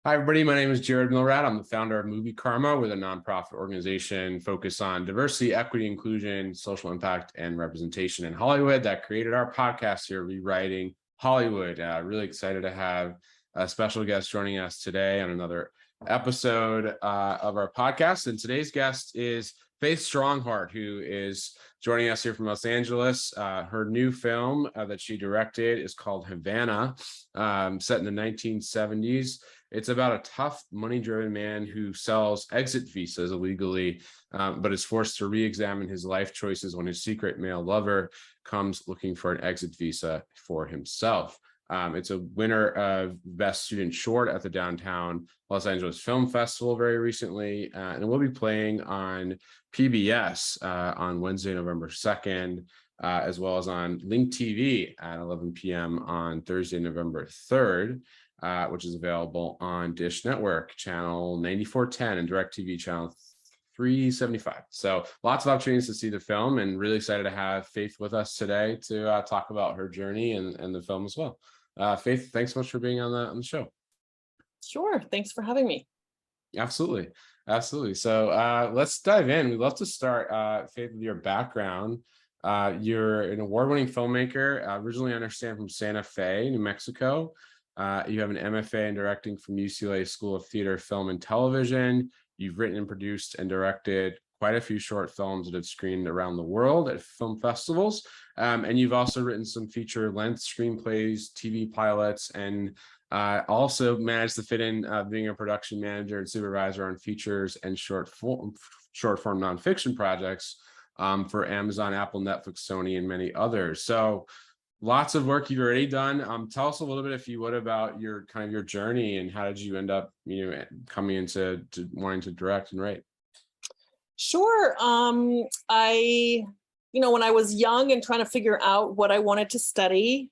Hi, everybody. My name is Jared Milrad. I'm the founder of Movie Karma. We're a nonprofit organization focused on diversity, equity, inclusion, social impact, and representation in Hollywood that created our podcast here, Rewriting Hollywood. Really excited to have a special guest joining us today on another episode of our podcast. And today's guest is Faith Strongheart, who is joining us here from Los Angeles. Her new film that she directed is called HAVANA, set in the 1970s. It's about a tough, money-driven man who sells exit visas illegally, but is forced to re-examine his life choices when his secret male lover comes looking for an exit visa for himself. It's a winner of Best Student Short at the Downtown Los Angeles Film Festival very recently, and it will be playing on PBS on Wednesday, November 2nd, as well as on Link TV at 11 p.m. on Thursday, November 3rd. Which is available on Dish Network channel 9410 and DirecTV channel 375. So lots of opportunities to see the film, and really excited to have Faith with us today to talk about her journey and the film as well. Faith, thanks so much for being on the show. Sure. Thanks for having me. Absolutely. Absolutely. So let's dive in. We'd love to start, Faith, with your background. You're an award-winning filmmaker, originally, I understand, from Santa Fe, New Mexico. You have an MFA in directing from UCLA School of Theater, Film, and Television. You've written and produced and directed quite a few short films that have screened around the world at film festivals. And you've also written some feature-length screenplays, TV pilots, and also managed to fit in being a production manager and supervisor on features and short form nonfiction projects for Amazon, Apple, Netflix, Sony, and many others. So lots of work you've already done. Tell us a little bit, if you would, about your journey and how did you end up, coming into wanting to direct and write? Sure. When I was young and trying to figure out what I wanted to study,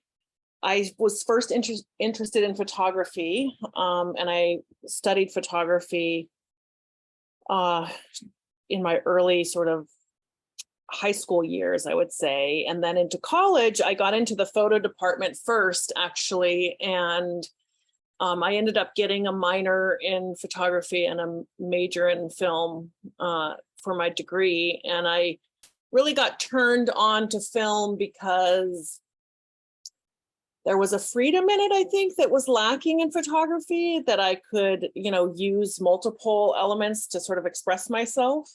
I was first interested in photography, and I studied photography in my early sort of high school years, I would say. And then into college, I got into the photo department first, actually. And I ended up getting a minor in photography and a major in film for my degree. And I really got turned on to film because there was a freedom in it, I think, that was lacking in photography, that I could, use multiple elements to sort of express myself.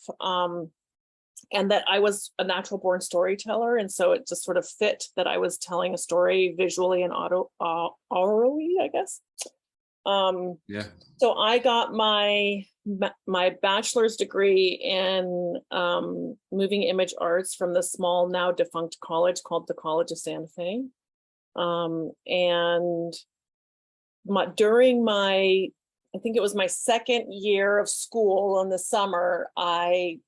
And that I was a natural born storyteller. And so it just sort of fit that I was telling a story visually and orally, I guess. Yeah. So I got my bachelor's degree in moving image arts from the small, now defunct college called the College of Santa Fe. And during I think it was my second year of school in the summer, I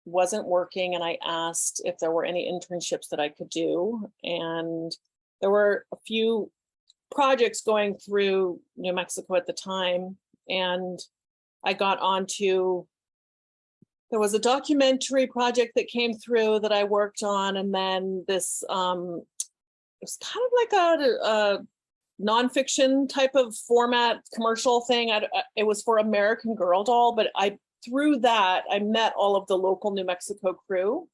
wasn't working, and I asked if there were any internships that I could do. And there were a few projects going through New Mexico at the time. And I got onto, there was a documentary project that came through that I worked on. And then this, it was kind of like a nonfiction type of format commercial thing. It was for American Girl Doll, but through that, I met all of the local New Mexico crew.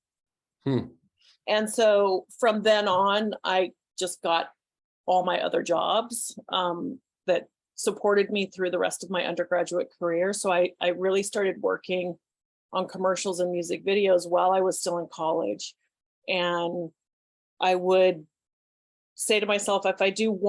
And so from then on, I just got all my other jobs that supported me through the rest of my undergraduate career. So I really started working on commercials and music videos while I was still in college. And I would say to myself, if I do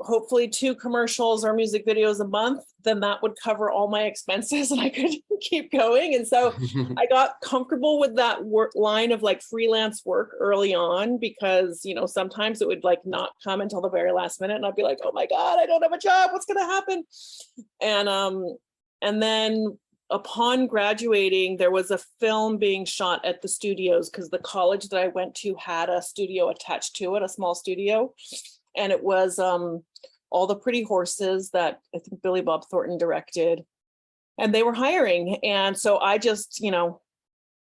hopefully 2 commercials or music videos a month, then that would cover all my expenses and I could keep going. And so I got comfortable with that line of like freelance work early on, because, sometimes it would like not come until the very last minute. And I'd be like, oh my God, I don't have a job. What's going to happen? And then upon graduating, there was a film being shot at the studios, because the college that I went to had a studio attached to it, a small studio. And it was All the Pretty Horses that I think Billy Bob Thornton directed, and they were hiring. And so I just,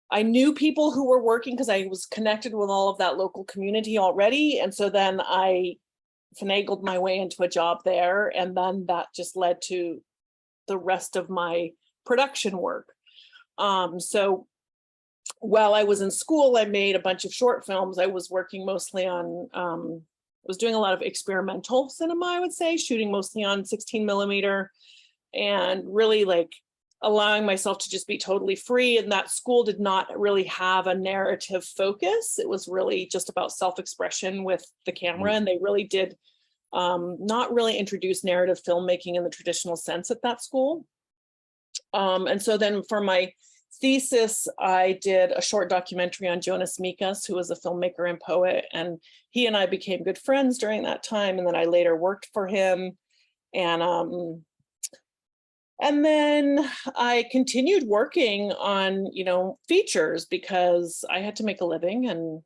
I knew people who were working because I was connected with all of that local community already. And so then I finagled my way into a job there. And then that just led to the rest of my production work. So while I was in school, I made a bunch of short films. I was working mostly on, I was doing a lot of experimental cinema, I would say, shooting mostly on 16 millimeter and really like allowing myself to just be totally free. And that school did not really have a narrative focus. It was really just about self-expression with the camera. And they really did not really introduce narrative filmmaking in the traditional sense at that school. And so then for my thesis, I did a short documentary on Jonas Mekas, who was a filmmaker and poet, and he and I became good friends during that time. And then I later worked for him, and then I continued working on, you know, features because I had to make a living, and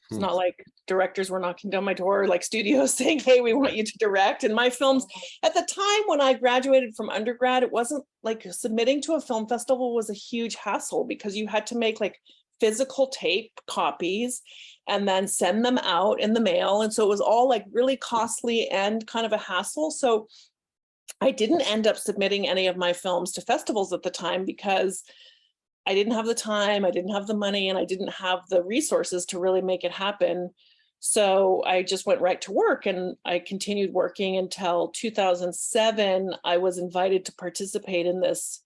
it's not like directors were knocking down my door, like studios saying, hey, we want you to direct. And my films at the time when I graduated from undergrad, it wasn't like submitting to a film festival was a huge hassle because you had to make like physical tape copies and then send them out in the mail. And so it was all like really costly and kind of a hassle. So I didn't end up submitting any of my films to festivals at the time because I didn't have the time, I didn't have the money, and I didn't have the resources to really make it happen. So I just went right to work, and I continued working until 2007. I was invited to participate in this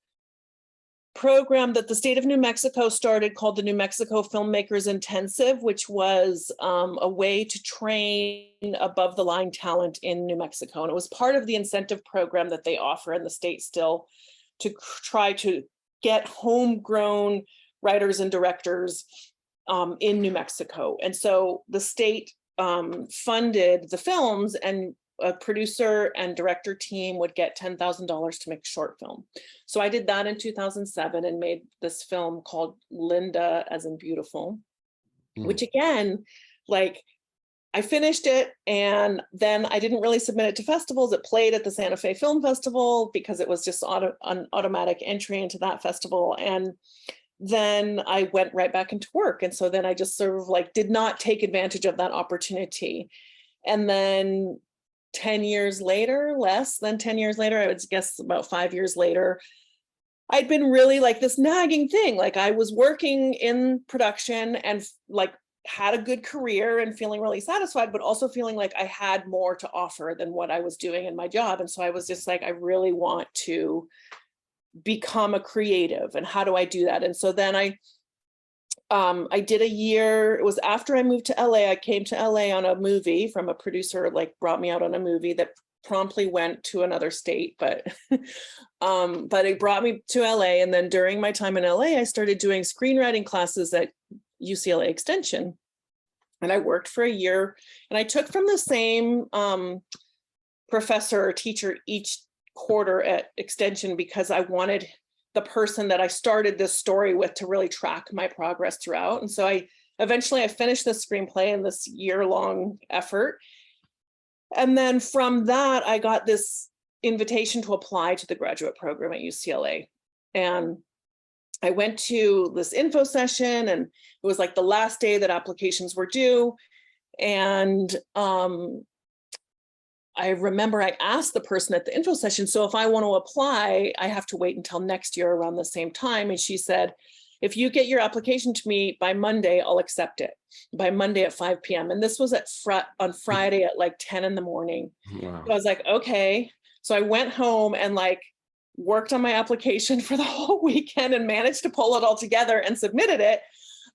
program that the state of New Mexico started called the New Mexico Filmmakers Intensive, which was a way to train above the line talent in New Mexico. And it was part of the incentive program that they offer in the state still to try to get homegrown writers and directors in New Mexico. And so the state funded the films, and a producer and director team would get $10,000 to make a short film. So I did that in 2007 and made this film called Linda, as in beautiful, which again, like I finished it, and then I didn't really submit it to festivals. It played at the Santa Fe Film Festival because it was just an automatic entry into that festival. And then I went right back into work. And so then I just sort of like did not take advantage of that opportunity. And then 10 years later, less than 10 years later, I would guess about 5 years later, I'd been really like this nagging thing. Like I was working in production and like had a good career and feeling really satisfied, but also feeling like I had more to offer than what I was doing in my job. And so I was just like, I really want to become a creative, and how do I do that? And so then I did a year. It was after I moved to LA. I came to LA on a movie from a producer, like brought me out on a movie that promptly went to another state, but it brought me to LA. And then during my time in LA, I started doing screenwriting classes at UCLA Extension. And I worked for a year, and I took from the same professor or teacher each quarter at Extension because I wanted the person that I started this story with to really track my progress throughout. And so I finished this screenplay in this year-long effort. And then from that, I got this invitation to apply to the graduate program at UCLA. And I went to this info session, and it was like the last day that applications were due. And I remember I asked the person at the info session, so if I want to apply, I have to wait until next year around the same time. And she said, if you get your application to me by Monday, I'll accept it by Monday at 5 p.m. And this was on Friday at like 10 in the morning. Wow. So I was like, okay. So I went home and like worked on my application for the whole weekend and managed to pull it all together and submitted it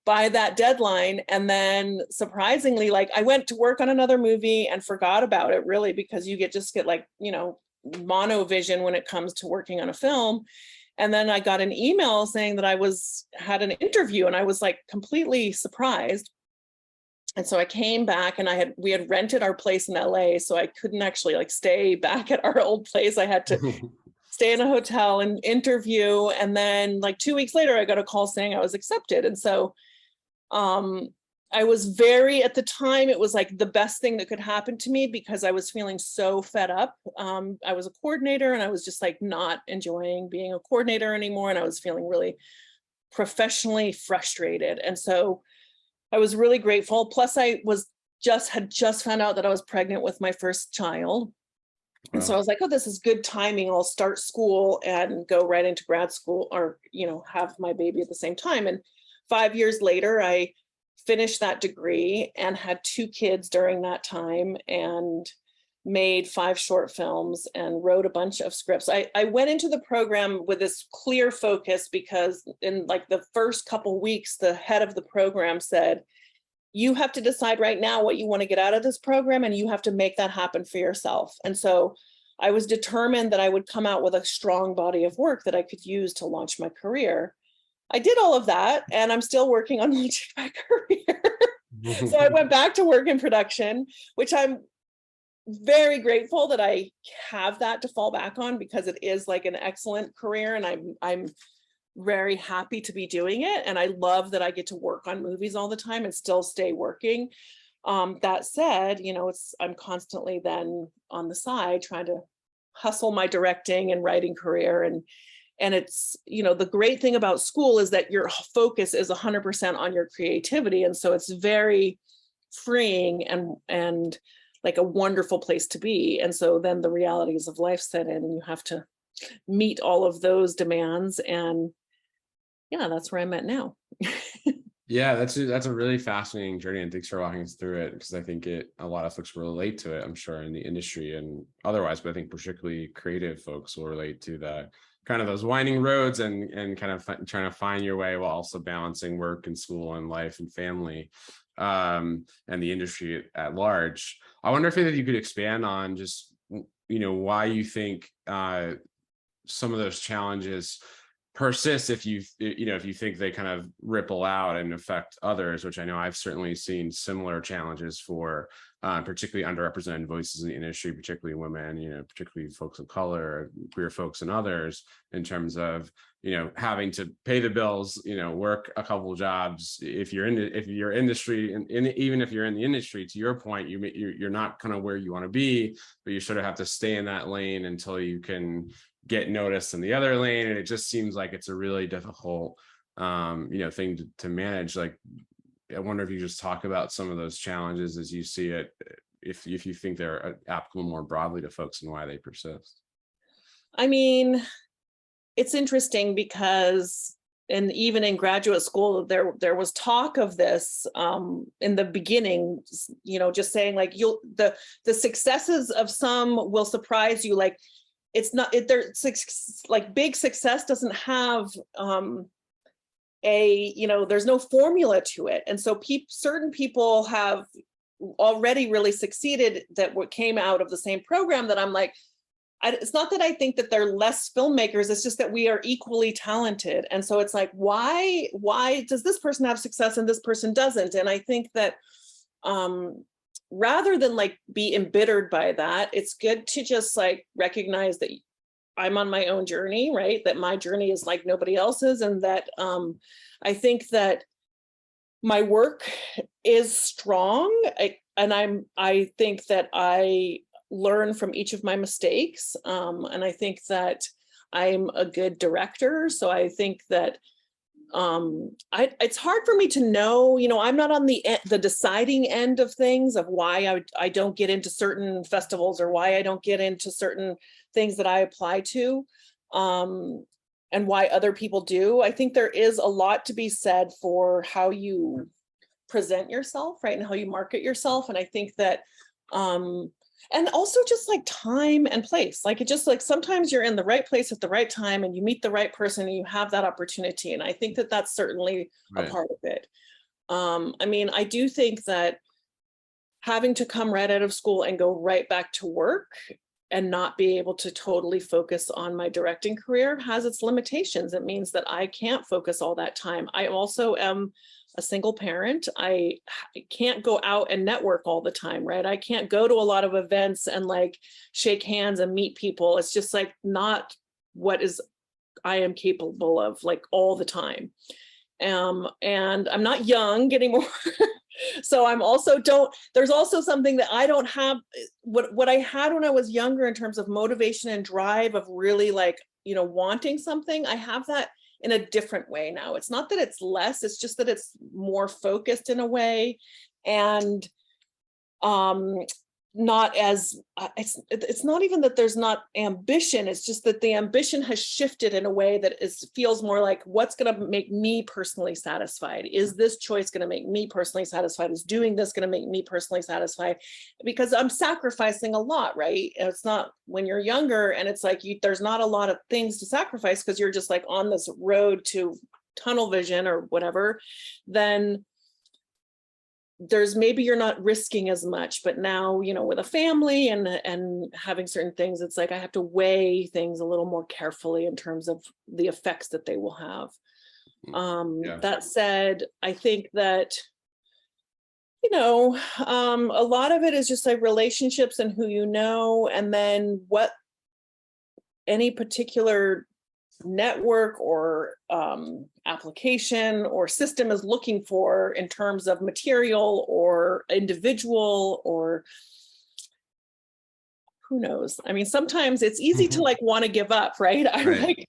by that deadline. And then surprisingly, like I went to work on another movie and forgot about it really, because you just get like, you know, mono vision when it comes to working on a film. And then I got an email saying that I had an interview, and I was like completely surprised. And so I came back, and we had rented our place in LA, so I couldn't actually like stay back at our old place. I had to stay in a hotel and interview. And then like 2 weeks later, I got a call saying I was accepted. And so I was at the time, it was like the best thing that could happen to me because I was feeling so fed up. I was a coordinator, and I was just like not enjoying being a coordinator anymore. And I was feeling really professionally frustrated. And so I was really grateful. Plus I was had just found out that I was pregnant with my first child. And so I Wow. was like, oh, this is good timing. I'll start school and go right into grad school, or, have my baby at the same time. And 5 years later, I finished that degree and had 2 kids during that time, and made 5 short films and wrote a bunch of scripts. I went into the program with this clear focus, because in like the first couple weeks, the head of the program said, you have to decide right now what you want to get out of this program, and you have to make that happen for yourself. And so I was determined that I would come out with a strong body of work that I could use to launch my career. I did all of that, and I'm still working on launching my career. So I went back to work in production, which I'm very grateful that I have that to fall back on, because it is like an excellent career, and I'm very happy to be doing it. And I love that I get to work on movies all the time and still stay working. That said, I'm constantly then on the side trying to hustle my directing and writing career. And it's, the great thing about school is that your focus is 100% on your creativity. And so it's very freeing and like a wonderful place to be. And so then the realities of life set in, and you have to meet all of those demands. And yeah, that's where I'm at now. Yeah, that's a really fascinating journey, and thanks for walking us through it, because I think a lot of folks will relate to it, I'm sure, in the industry and otherwise, but I think particularly creative folks will relate to the kind of those winding roads and kind of trying to find your way while also balancing work and school and life and family, and the industry at large. I wonder if you could expand on just why you think some of those challenges persist, if you think they kind of ripple out and affect others, which I know I've certainly seen similar challenges for particularly underrepresented voices in the industry, particularly women, particularly folks of color, queer folks, and others, in terms of having to pay the bills, work a couple jobs. If you're industry, and even if you're in the industry, to your point, you're not kind of where you want to be, but you sort of have to stay in that lane until you can get noticed in the other lane. And it just seems like it's a really difficult thing to manage. Like, I wonder if you just talk about some of those challenges as you see it, if you think they're applicable more broadly to folks, and why they persist. I mean, it's interesting because, and even in graduate school, there was talk of this in the beginning, just saying like, the successes of some will surprise you. Like, it's not, like big success doesn't have there's no formula to it. And so certain people have already really succeeded that what came out of the same program, that I'm like, it's not that I think that they're less filmmakers, it's just that we are equally talented. And so it's like, why does this person have success and this person doesn't? And I think that rather than like be embittered by that, it's good to just like recognize that I'm on my own journey, right? That my journey is like nobody else's. And that I think that my work is strong. I think that I learn from each of my mistakes. And I think that I'm a good director. So I think that it's hard for me to know, I'm not on the deciding end of things, of why I don't get into certain festivals, or why I don't get into certain things that I apply to, and why other people do. I think there is a lot to be said for how you present yourself, right? And how you market yourself. And I think that, and also just like time and place, like it just like sometimes you're in the right place at the right time, and you meet the right person, and you have that opportunity. And I think that that's certainly a part of it. I mean, I do think that having to come right out of school and go right back to work and not be able to totally focus on my directing career has its limitations. It means that I can't focus all that time. I also am a single parent. I can't go out and network all the time, right? I can't go to a lot of events and like shake hands and meet people. It's just like not what I am capable of like all the time. And I'm not young anymore. So I'm also there's also something that I don't have, what I had when I was younger in terms of motivation and drive of really like, wanting something. I have that in a different way now. It's not that it's less, it's just that it's more focused in a way. And not as it's not even that there's not ambition, it's just that the ambition has shifted in a way that feels more like, what's going to make me personally satisfied? Is this choice going to make me personally satisfied? Is doing this going to make me personally satisfied? Because I'm sacrificing a lot, right? And it's not when you're younger and it's like there's not a lot of things to sacrifice because you're just like on this road to tunnel vision or whatever. Then there's maybe you're not risking as much, but now, with a family and having certain things, it's like I have to weigh things a little more carefully in terms of the effects that they will have. That said, I think that, a lot of it is just like relationships and who you know, and then what any particular network or application or system is looking for in terms of material or individual, or who knows. I mean, sometimes it's easy to like want to give up, right?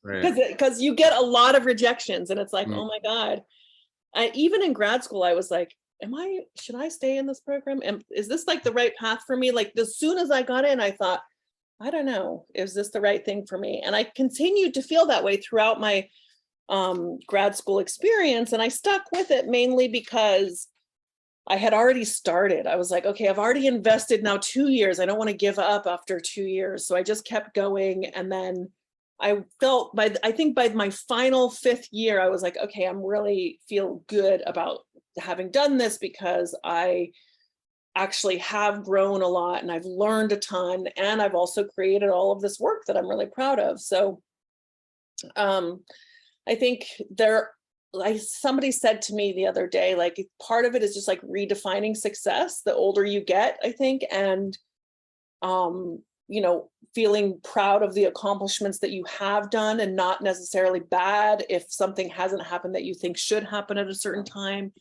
Because you get a lot of rejections and it's like, oh my God. Even in grad school, I was like, should I stay in this program? And is this like the right path for me? Like as soon as I got in, I thought, I don't know, is this the right thing for me? And I continued to feel that way throughout my grad school experience. And I stuck with it mainly because I had already started. I was like, okay, I've already invested now 2 years. I don't want to give up after 2 years. So I just kept going. And then I felt I think by my final 5th year, I was like, okay, I'm really feel good about having done this because I actually have grown a lot and I've learned a ton, and I've also created all of this work that I'm really proud of. So I think somebody said to me the other day, like part of it is just like redefining success the older you get, I think, and feeling proud of the accomplishments that you have done and not necessarily bad if something hasn't happened that you think should happen at a certain time.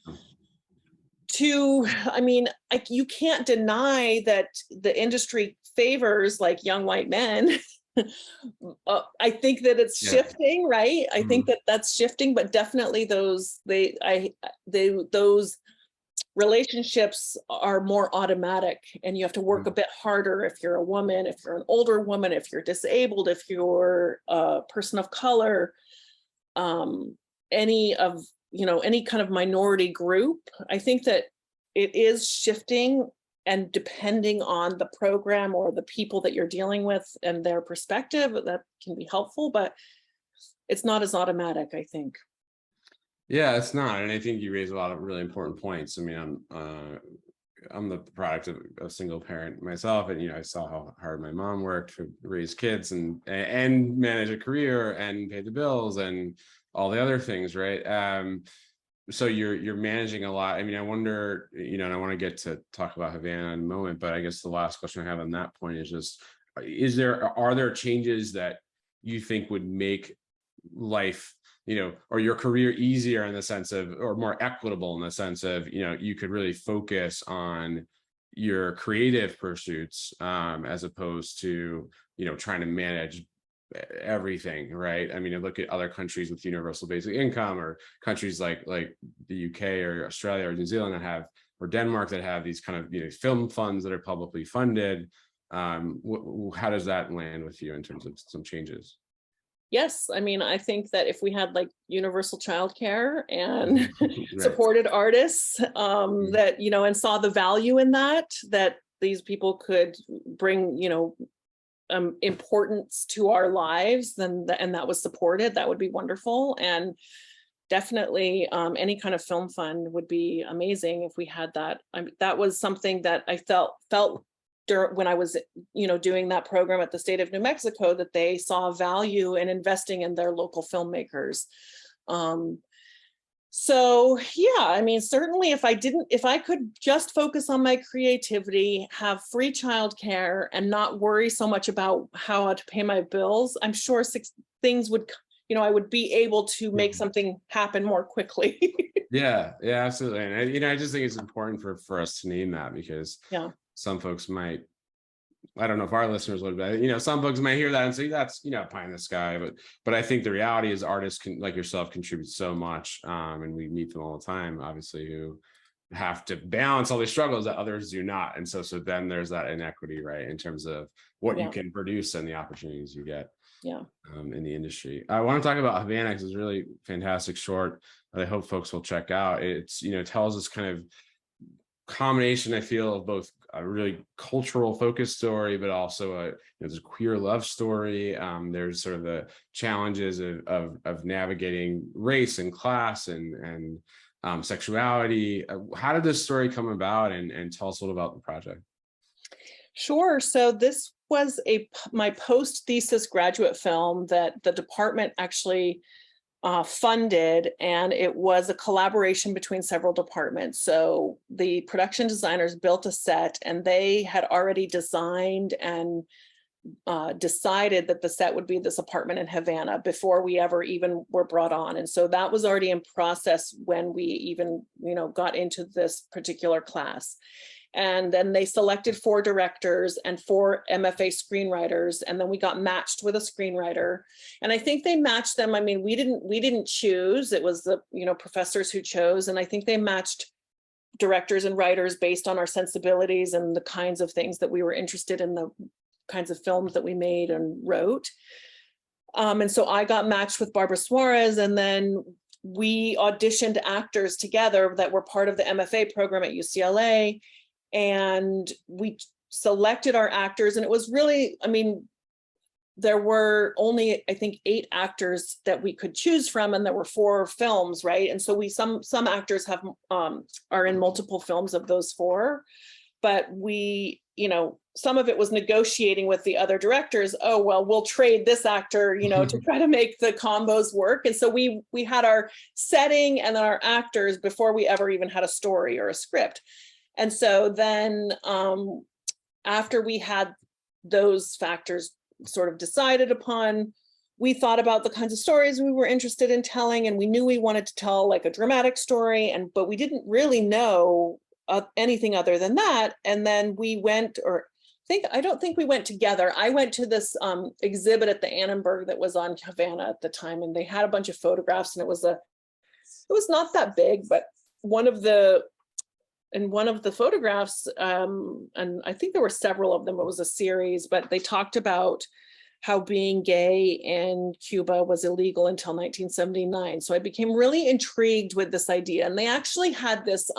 You can't deny that the industry favors like young white men. I think that it's shifting, right? I think that that's shifting, but definitely those relationships are more automatic, and you have to work a bit harder if you're a woman, if you're an older woman, if you're disabled, if you're a person of color, any kind of minority group. I think that it is shifting, and depending on the program or the people that you're dealing with and their perspective, that can be helpful, but it's not as automatic, I think. Yeah, it's not. And I think you raise a lot of really important points. I mean, I'm the product of a single parent myself, and I saw how hard my mom worked to raise kids and manage a career and pay the bills and all the other things, right? So you're managing a lot. I mean, I wonder, and I want to get to talk about HAVANA in a moment, but I guess the last question I have on that point is just, are there changes that you think would make life, or your career easier in the sense of, or more equitable in the sense of, you could really focus on your creative pursuits, as opposed to, trying to manage everything, right? I mean, I look at other countries with universal basic income, or countries like the UK or Australia or New Zealand that have, or Denmark that have these kind of, film funds that are publicly funded. How does that land with you in terms of some changes? Yes, I mean, I think that if we had like universal childcare and supported artists, that, and saw the value in that these people could bring, importance to our lives, and that was supported, that would be wonderful. And definitely any kind of film fund would be amazing if we had that. That was something that I felt when I was, doing that program at the state of New Mexico, that they saw value in investing in their local filmmakers. So yeah, I mean, certainly if I could just focus on my creativity, have free childcare, and not worry so much about how to pay my bills, I'm sure things would, I would be able to make something happen more quickly. Yeah, absolutely. And I just think it's important for us to name that, because some folks might, I don't know if our listeners would, but some folks might hear that and say that's pie in the sky, but I think the reality is artists like yourself contribute so much, and we meet them all the time, obviously, who have to balance all these struggles that others do not. And so then there's that inequity, right, in terms of what you can produce and the opportunities you get in the industry. I want to talk about HAVANA because it's a really fantastic short that I hope folks will check out. It's, tells us kind of combination, I feel, of both a really cultural focused story, but also there's a queer love story. There's sort of the challenges of navigating race and class and sexuality. How did this story come about, and tell us a little about the project? Sure. So this was my post-thesis graduate film that the department actually funded, and it was a collaboration between several departments. So the production designers built a set, and they had already designed and decided that the set would be this apartment in Havana before we ever even were brought on. And so that was already in process when we even, got into this particular class. And then they selected 4 directors and 4 MFA screenwriters, and then we got matched with a screenwriter. And I think they matched them. I mean, we didn't choose. It was the professors who chose, and I think they matched directors and writers based on our sensibilities and the kinds of things that we were interested in, the kinds of films that we made and wrote. And so I got matched with Barbara Suarez, and then we auditioned actors together that were part of the MFA program at UCLA. And we selected our actors, and it was really, there were only, I think, 8 actors that we could choose from, and there were 4 films, right? And so some actors have are in multiple films of those 4, but we, some of it was negotiating with the other directors. Oh, well, we'll trade this actor, to try to make the combos work. And so we had our setting and then our actors before we ever even had a story or a script. And so then after we had those factors sort of decided upon, we thought about the kinds of stories we were interested in telling, and we knew we wanted to tell like a dramatic story, but we didn't really know anything other than that. And then we went, I don't think we went together. I went to this exhibit at the Annenberg that was on Havana at the time, and they had a bunch of photographs, and it was not that big, but one of the photographs, and I think there were several of them, it was a series, but they talked about how being gay in Cuba was illegal until 1979. So I became really intrigued with this idea. And they actually had this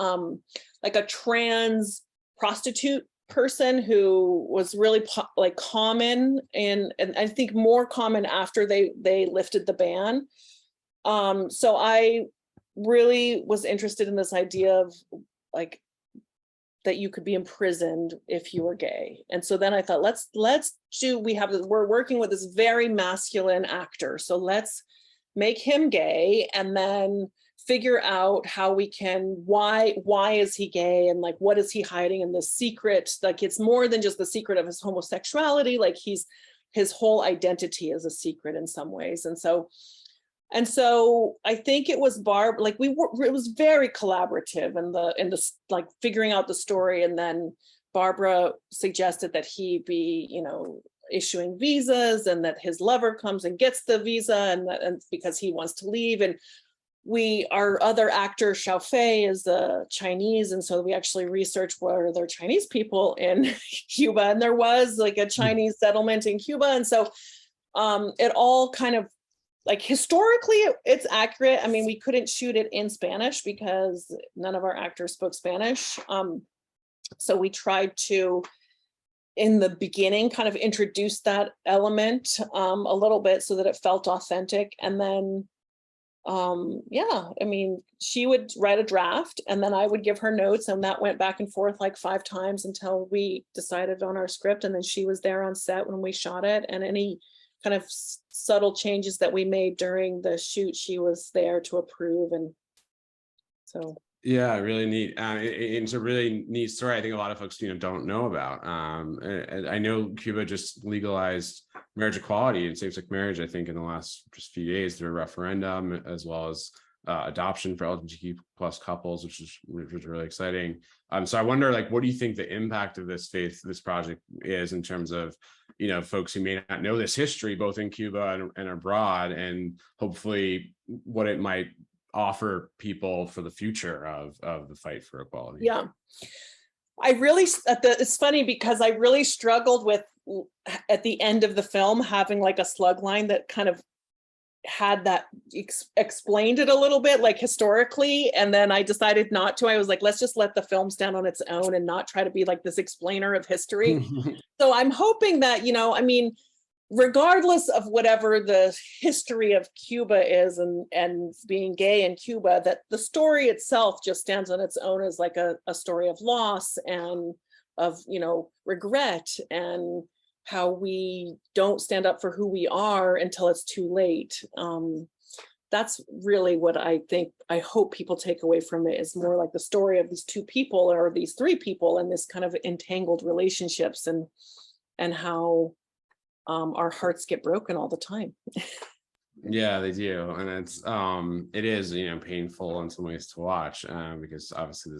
like a trans prostitute person who was really common, and I think more common after they lifted the ban. So I really was interested in this idea of like that you could be imprisoned if you were gay. And so then I thought, we're working with this very masculine actor. So let's make him gay and then figure out how we can, why is he gay? And like, what is he hiding in the secret? Like, it's more than just the secret of his homosexuality. Like his whole identity is a secret in some ways. And so I think it was it was very collaborative in the like figuring out the story. And then Barbara suggested that he be, issuing visas, and that his lover comes and gets the visa, and because he wants to leave. And our other actor, Xiao Fei, is Chinese. And so we actually researched were there Chinese people in Cuba, and there was like a Chinese settlement in Cuba. And so it all kind of, like, historically, it's accurate. I mean, we couldn't shoot it in Spanish because none of our actors spoke Spanish. So we tried to, in the beginning, kind of introduce that element a little bit so that it felt authentic. And then, she would write a draft, and then I would give her notes, and that went back and forth like 5 times until we decided on our script. And then she was there on set when we shot it, and any kind of subtle changes that we made during the shoot, she was there to approve. And so yeah, really neat. It's a really neat story. I think a lot of folks don't know about. And I know Cuba just legalized marriage equality and same-sex marriage, I think, in the last just few days through a referendum, as well as adoption for LGBTQ plus couples, which was really exciting. So I wonder, like, what do you think the impact of this project is in terms of, folks who may not know this history, both in Cuba and abroad, and hopefully what it might offer people for the future of the fight for equality? Yeah. It's funny because I really struggled with at the end of the film having like a slug line that kind of had that explained it a little bit like historically, and then I decided not to. I was like, let's just let the film stand on its own and not try to be like this explainer of history. So I'm hoping that, I mean, regardless of whatever the history of Cuba is and being gay in Cuba, that the story itself just stands on its own as like a story of loss and of, regret, and how we don't stand up for who we are until it's too late. That's really what I hope people take away from it, is more like the story of these two people or these three people and this kind of entangled relationships, and how our hearts get broken all the time. Yeah, they do. And it is, painful in some ways to watch, because obviously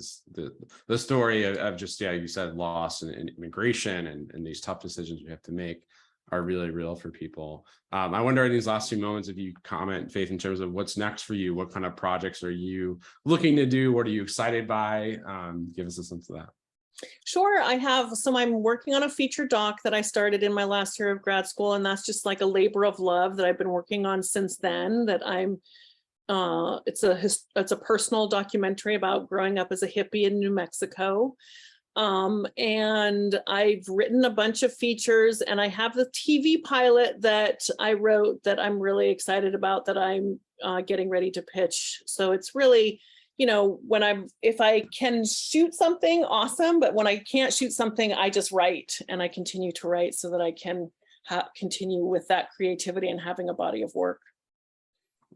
the story of just, you said loss and immigration and these tough decisions we have to make are really real for people. I wonder in these last few moments, if you comment, Faith, in terms of what's next for you, what kind of projects are you looking to do? What are you excited by? Give us a sense of that. Sure, I'm working on a feature doc that I started in my last year of grad school, and that's just like a labor of love that I've been working on since then. It's a personal documentary about growing up as a hippie in New Mexico. And I've written a bunch of features, and I have the TV pilot that I wrote that I'm really excited about, that I'm getting ready to pitch. So it's really, if I can shoot something, awesome. But when I can't shoot something, I just write, and I continue to write so that I can continue with that creativity and having a body of work.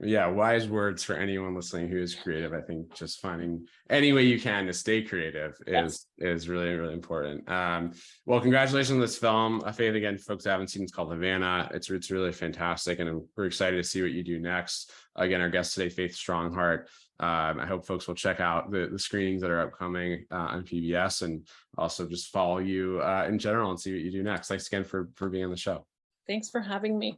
Yeah, wise words for anyone listening who is creative. I think just finding any way you can to stay creative is really, really important. Well, congratulations on this film. Faith, again, folks who haven't seen, it's called Havana. It's really fantastic, and we're excited to see what you do next. Again, our guest today, Faith Strongheart. I hope folks will check out the screenings that are upcoming on PBS, and also just follow you in general and see what you do next. Thanks again for being on the show. Thanks for having me.